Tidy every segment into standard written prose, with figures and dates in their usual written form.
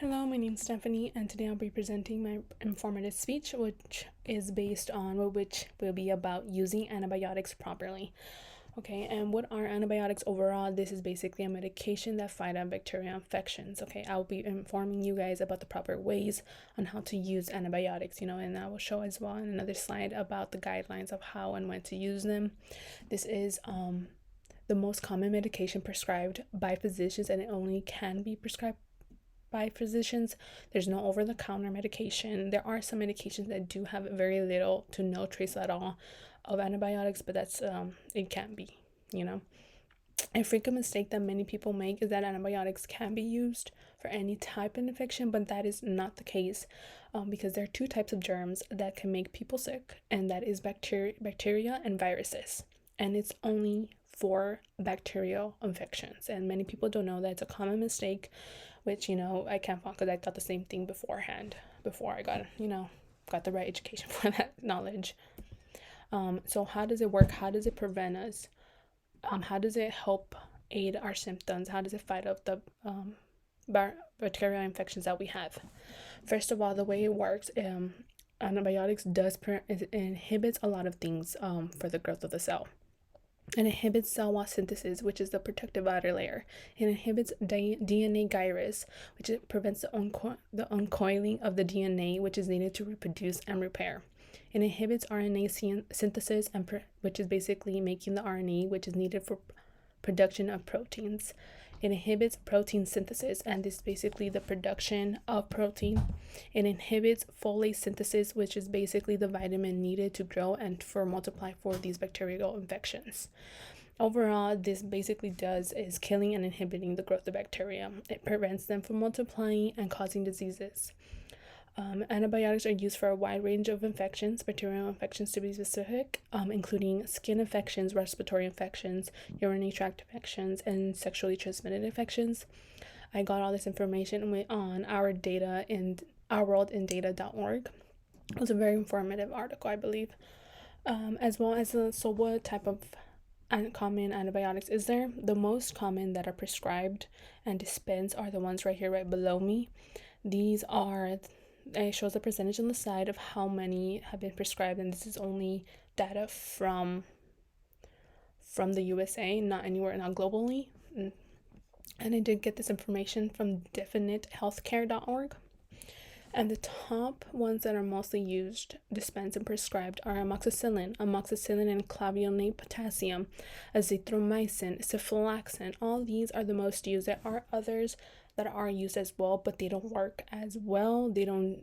Hello, my name's Stephanie, and today I'll be presenting my informative speech, which is based on which will be about using antibiotics properly. Okay, and what are antibiotics overall? This is basically a medication that fight on bacterial infections. Okay, I'll be informing you guys about the proper ways on how to use antibiotics, and I will show as well in another slide about the guidelines of how and when to use them. This is the most common medication prescribed by physicians, and it only can be prescribed by physicians. There's no over-the-counter medication. There are some medications that do have very little to no trace at all of antibiotics, but that's it can be. A frequent mistake that many people make is that antibiotics can be used for any type of infection, but that is not the case, because there are two types of germs that can make people sick, and that is bacteria and viruses, and it's only for bacterial infections. And many people don't know that. It's a common mistake, which I can't fault, because I thought the same thing beforehand before I got the right education for that knowledge. So how does it work? How does it prevent us? How does it help aid our symptoms? How does it fight off the bacterial infections that we have? First of all, the way it works, antibiotics it inhibits a lot of things for the growth of the cell. It inhibits cell wall synthesis, which is the protective outer layer. It inhibits DNA gyrase, which prevents the uncoiling of the DNA, which is needed to reproduce and repair. It inhibits RNA synthesis, which is basically making the RNA, which is needed for production of proteins. It inhibits protein synthesis, and this is basically the production of protein. It inhibits folate synthesis, which is basically the vitamin needed to grow and for multiply for these bacterial infections. Overall, this basically does is killing and inhibiting the growth of bacteria. It prevents them from multiplying and causing diseases. Antibiotics are used for a wide range of infections, bacterial infections to be specific, including skin infections, respiratory infections, urinary tract infections, and sexually transmitted infections. I got all this information on our data in ourworldindata.org. It was a very informative article, I believe. As well as so what type of common antibiotics is there? The most common that are prescribed and dispensed are the ones right here, right below me. These are it shows the percentage on the side of how many have been prescribed, and this is only data from the USA, not globally. And I did get this information from definitehealthcare.org. And the top ones that are mostly used, dispensed, and prescribed are amoxicillin and clavionate potassium, azithromycin, cephalexin. All these are the most used. There are others that are used as well, but they don't work as well. They don't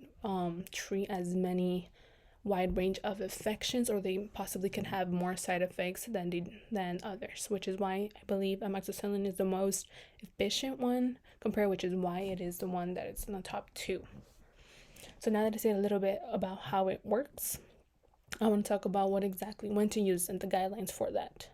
treat as many wide range of infections, or they possibly can have more side effects than others, which is why I believe amoxicillin is the most efficient one which is why it is the one that is in the top two. So now that I said a little bit about how it works, I want to talk about when to use and the guidelines for that.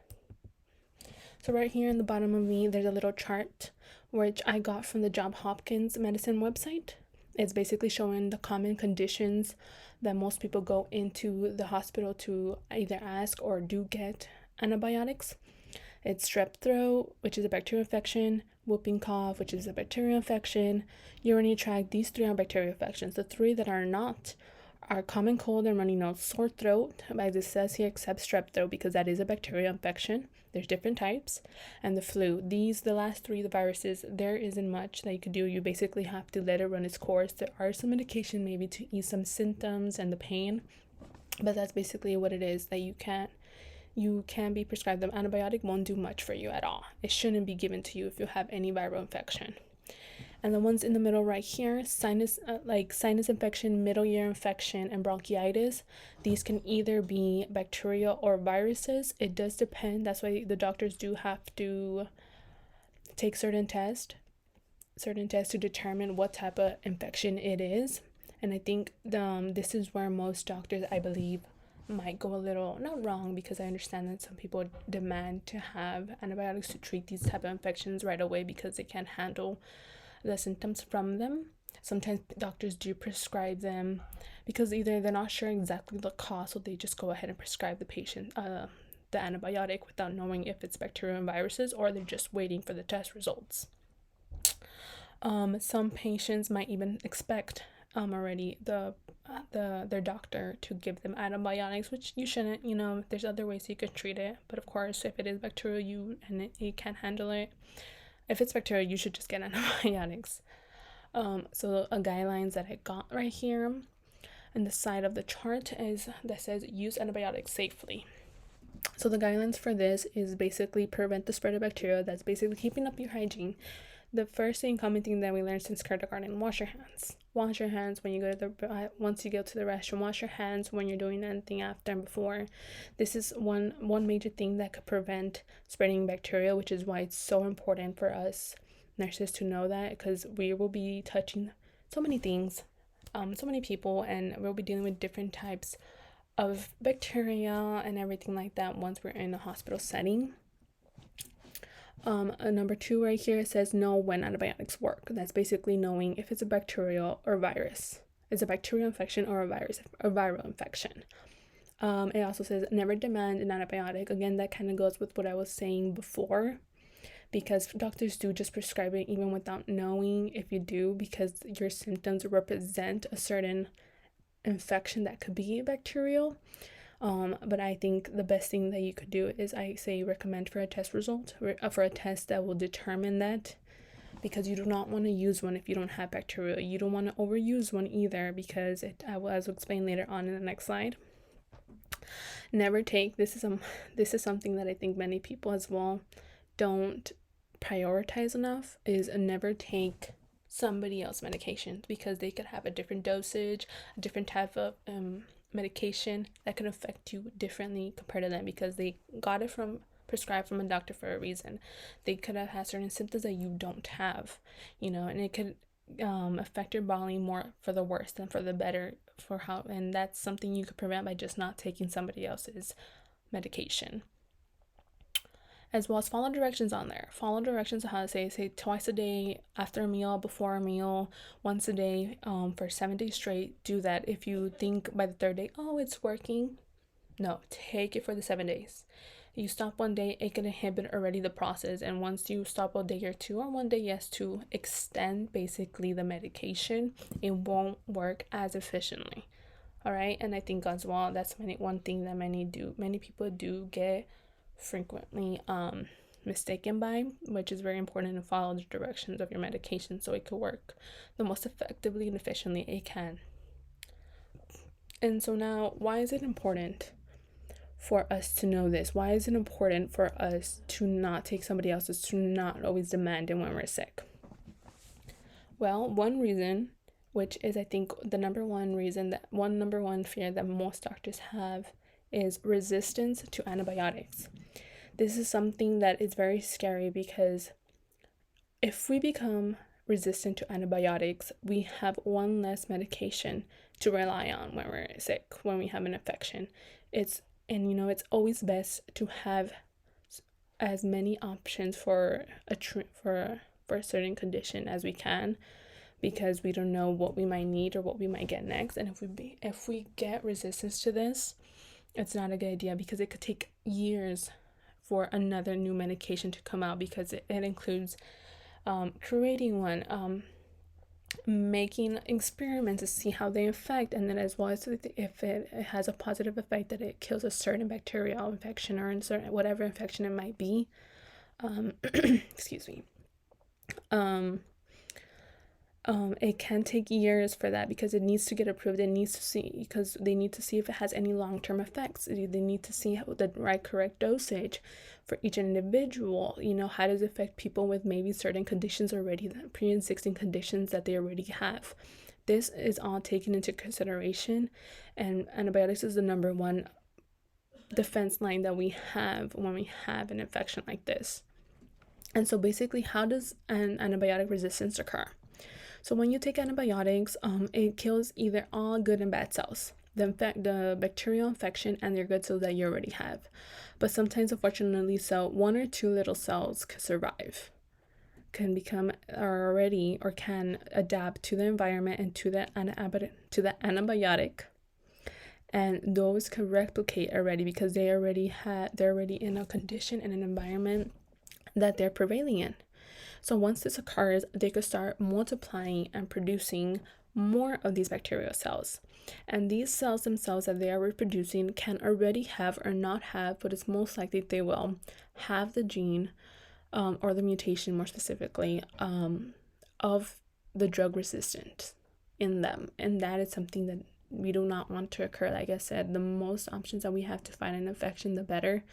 So right here in the bottom of me, there's a little chart which I got from the Johns Hopkins Medicine website. It's basically showing the common conditions that most people go into the hospital to either ask or do get antibiotics. It's strep throat, which is a bacterial infection, whooping cough, which is a bacterial infection, urinary tract. These three are bacterial infections. The three that are not are common cold and runny nose, sore throat, as it says here, except strep throat, because that is a bacterial infection. There's different types. And the flu. The last three, the viruses, there isn't much that you could do. You basically have to let it run its course. There are some medication maybe to ease some symptoms and the pain, but that's basically what it is, that you can be prescribed. The antibiotic won't do much for you at all. It shouldn't be given to you if you have any viral infection. And the ones in the middle right here, sinus infection, middle ear infection, and bronchitis, these can either be bacterial or viruses. It does depend. That's why the doctors do have to take certain tests to determine what type of infection it is. And I think this is where most doctors, I believe, might go a little, not wrong, because I understand that some people demand to have antibiotics to treat these type of infections right away because they can't handle the symptoms from them. Sometimes doctors do prescribe them because either they're not sure exactly the cause, so they just go ahead and prescribe the patient the antibiotic without knowing if it's bacteria and viruses, or they're just waiting for the test results. Some patients might even expect already their doctor to give them antibiotics, which you shouldn't. There's other ways you could treat it, but of course, if it is bacterial, you can't handle it. If it's bacterial, you should just get antibiotics. So a guidelines that I got right here and the side of the chart is that says use antibiotics safely. So the guidelines for this is basically prevent the spread of bacteria. That's basically keeping up your hygiene. The first thing, common thing that we learned since kindergarten: wash your hands. Wash your hands when you go to the once you go to the restroom. Wash your hands when you're doing anything after and before. This is one major thing that could prevent spreading bacteria, which is why it's so important for us nurses to know that, because we will be touching so many things, so many people, and we'll be dealing with different types of bacteria and everything like that once we're in a hospital setting. Number 2 right here, it says know when antibiotics work. That's basically knowing if it's a bacterial or virus. It's a bacterial infection or a virus or viral infection. It also says never demand an antibiotic. Again, that kind of goes with what I was saying before, because doctors do just prescribe it even without knowing if you do, because your symptoms represent a certain infection that could be bacterial. But I think the best thing that you could do is I say recommend for a test result, for a test that will determine that, because you do not want to use one if you don't have bacteria. You don't want to overuse one either, because I will explain later on in the next slide. Never take, this is something that I think many people as well don't prioritize enough, is never take somebody else's medications, because they could have a different dosage, a different type of medication that can affect you differently compared to them, because they got it prescribed from a doctor for a reason. They could have had certain symptoms that you don't have, and it could affect your body more for the worse than for the better, and that's something you could prevent by just not taking somebody else's medication. As well as follow directions on there. Follow directions on how to say twice a day, after a meal, before a meal, once a day, for 7 days straight. Do that. If you think by the 3rd day, oh, it's working, no, take it for the 7 days. You stop one day, it can inhibit already the process, and once you stop a day or 2, or one day, yes, to extend basically the medication, it won't work as efficiently. All right, and I think as well, that's one thing that many people do get frequently mistaken by, which is very important to follow the directions of your medication so it could work the most effectively and efficiently it can. And so now, why is it important for us to know this? Why is it important for us to not take somebody else's, to not always demand it when we're sick? Well, one reason, which is I think the number one fear that most doctors have, is resistance to antibiotics. This is something that is very scary, because if we become resistant to antibiotics, we have one less medication to rely on when we're sick, when we have an infection. It's always best to have as many options for a certain condition as we can, because we don't know what we might need or what we might get next. And if we get resistance to this, it's not a good idea, because it could take years for another new medication to come out, because it includes creating one, making experiments to see how they affect, and then as well as if it has a positive effect, that it kills a certain bacterial infection or whatever infection it might be. Excuse me. It can take years for that, because it needs to get approved. Because they need to see if it has any long-term effects. They need to see the correct dosage for each individual. How does it affect people with maybe certain conditions already, pre-existing conditions that they already have. This is all taken into consideration, and antibiotics is the number one defense line that we have when we have an infection like this. And so basically, how does an antibiotic resistance occur? So when you take antibiotics, it kills either all good and bad cells, the bacterial infection and your good cells that you already have. But sometimes, unfortunately, one or two little cells can survive, can adapt to the environment and to the antibiotic, and those can replicate already, because they're already in a condition and an environment that they're prevailing in. So once this occurs, they could start multiplying and producing more of these bacterial cells. And these cells themselves that they are reproducing can already have or not have, but it's most likely they will have the gene, or the mutation more specifically, of the drug resistant in them. And that is something that we do not want to occur. Like I said, the most options that we have to find an infection, the better.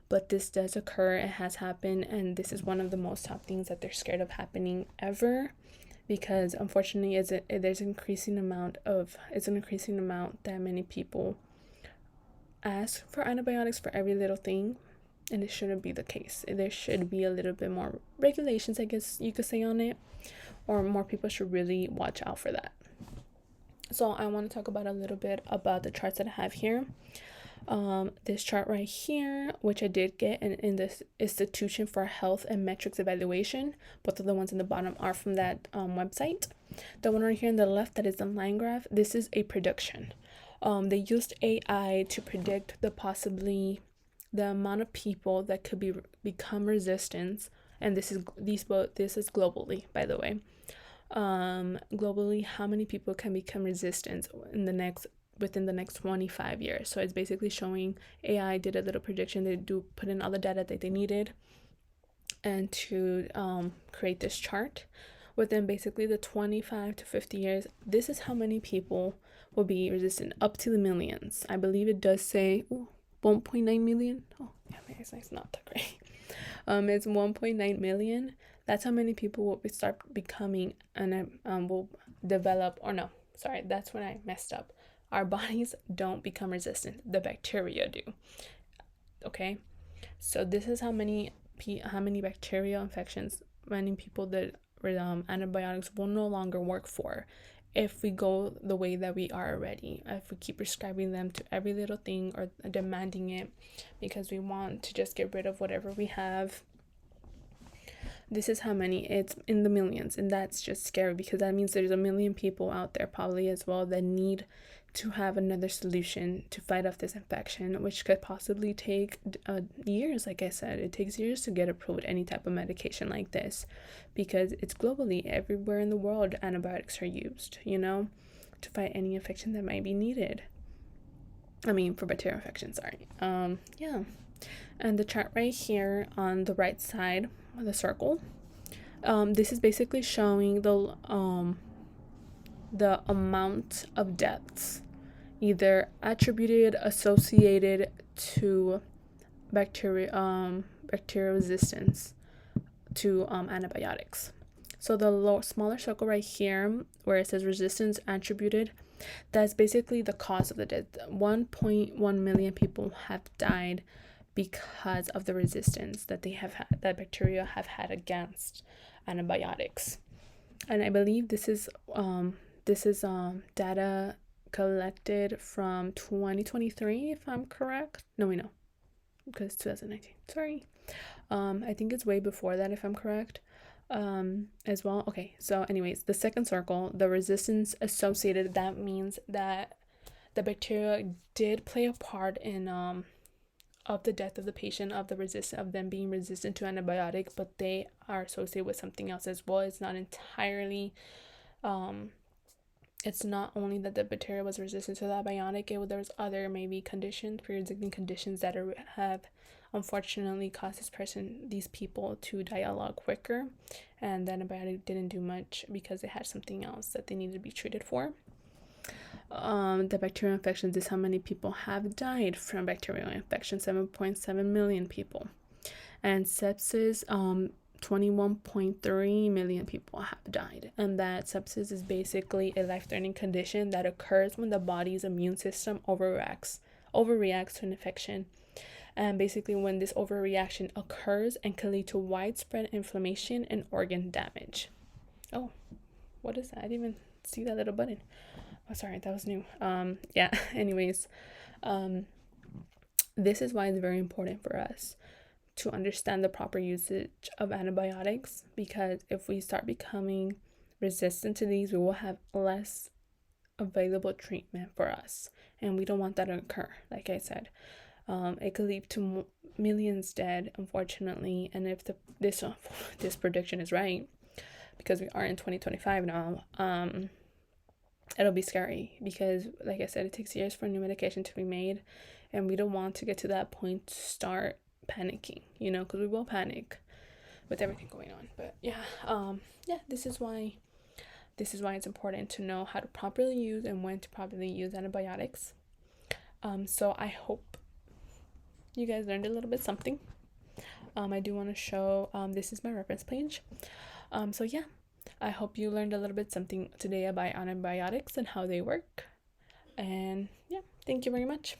But this does occur, it has happened, and this is one of the most top things that they're scared of happening ever, because unfortunately there's an increasing amount that many people ask for antibiotics for every little thing, and it shouldn't be the case. There should be a little bit more regulations, I guess you could say, on it, or more people should really watch out for that. So I want to talk about a little bit about the charts that I have here. This chart right here, which I did get in this Institution for Health and Metrics Evaluation. Both of the ones in the bottom are from that website. The one right here on the left, that is the line graph, this is a prediction. They used AI to predict the amount of people that could become resistant, and this is globally, by the way. Globally, how many people can become resistant within the next 25 years. So it's basically showing AI did a little prediction. They do put in all the data that they needed and to create this chart. Within basically the 25 to 50 years, this is how many people will be resistant, up to the millions. I believe it does say 1.9 million. Oh, yeah, it's not that great. It's 1.9 million. That's how many people will start becoming and will develop, or no, sorry, that's when I messed up. Our bodies don't become resistant, the bacteria do. Okay, so this is how many bacterial infections, many people that antibiotics will no longer work for if we go the way that we are already, if we keep prescribing them to every little thing or demanding it because we want to just get rid of whatever we have. This is how many, it's in the millions, and that's just scary because that means there's a million people out there probably as well that need to have another solution to fight off this infection, which could possibly take years. Like I said, it takes years to get approved any type of medication like this because it's globally, everywhere in the world antibiotics are used, to fight any infection that might be needed. For bacterial infection, sorry. Yeah. And the chart right here on the right side, the circle, this is basically showing the amount of deaths either attributed, associated to bacterial resistance to antibiotics. So the smaller circle right here where it says resistance attributed, that's basically the cause of the death. 1.1 million people have died because of the resistance that that bacteria have had against antibiotics. And I believe this is data collected from 2023, if I'm correct. No, we know, because 2019. Sorry. I think it's way before that, if I'm correct. As well. Okay, so anyways, the second circle, the resistance associated, that means that the bacteria did play a part in of the death of the patient, of them being resistant to antibiotic, but they are associated with something else as well. It's not entirely it's not only that the bacteria was resistant to the antibiotic, there was other maybe pre-existing conditions that have unfortunately caused these people to die a lot quicker, and the antibiotic didn't do much because they had something else that they needed to be treated for. The bacterial infections is how many people have died from bacterial infection, 7.7 million people. And sepsis, 21.3 million people have died. And that sepsis is basically a life-threatening condition that occurs when the body's immune system overreacts to an infection. And basically when this overreaction occurs and can lead to widespread inflammation and organ damage. Oh, what is that? I didn't even see that little button. Oh, sorry, that was new. Yeah, anyways, this is why it's very important for us to understand the proper usage of antibiotics, because if we start becoming resistant to these, we will have less available treatment for us, and we don't want that to occur. Like I said, it could lead to millions dead, unfortunately. And if this prediction is right, because we are in 2025 now, it'll be scary, because like I said, it takes years for new medication to be made, and we don't want to get to that point to start panicking, because we will panic with everything going on. But yeah, this is why it's important to know how to properly use and when to properly use antibiotics. So I hope you guys learned a little bit something. I do want to show, this is my reference page. So yeah, I hope you learned a little bit something today about antibiotics and how they work. And yeah, thank you very much.